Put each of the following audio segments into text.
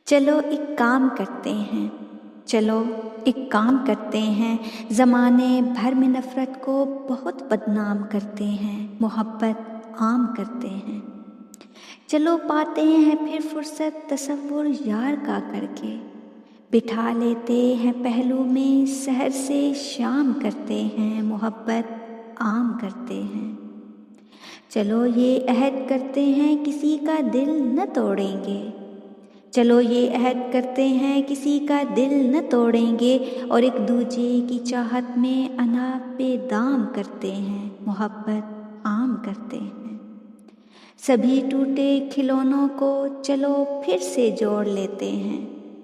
چلو ایک کام کرتے ہیں، چلو ایک کام کرتے ہیں، زمانے بھر میں نفرت کو بہت بدنام کرتے ہیں، محبت عام کرتے ہیں۔ چلو پاتے ہیں پھر فرصت تصور یار کا کر کے، بٹھا لیتے ہیں پہلو میں سحر سے شام کرتے ہیں، محبت عام کرتے ہیں۔ چلو یہ عہد کرتے ہیں کسی کا دل نہ توڑیں گے، چلو یہ عہد کرتے ہیں کسی کا دل نہ توڑیں گے، اور ایک دوجے کی چاہت میں انا پہ دام کرتے ہیں، محبت عام کرتے ہیں۔ سبھی ٹوٹے کھلونوں کو چلو پھر سے جوڑ لیتے ہیں،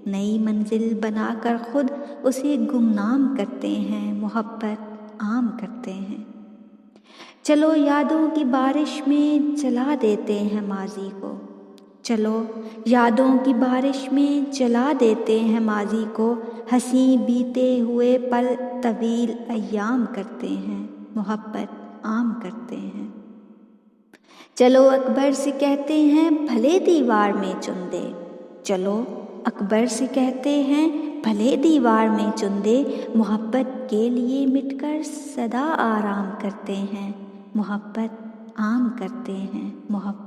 نئی منزل بنا کر خود اسے گمنام کرتے ہیں، محبت عام کرتے ہیں۔ چلو یادوں کی بارش میں جلا دیتے ہیں ماضی کو، چلو یادوں کی بارش میں جلا دیتے ہیں ماضی کو، ہنسی بیتے ہوئے پل طویل ایام کرتے ہیں، محبت عام کرتے ہیں۔ چلو اکبر سے کہتے ہیں بھلے دیوار میں چن دے، چلو اکبر سے کہتے ہیں بھلے دیوار میں چن دے، محبت کے لیے مٹ کر سدا آرام کرتے ہیں، محبت عام کرتے ہیں، محبت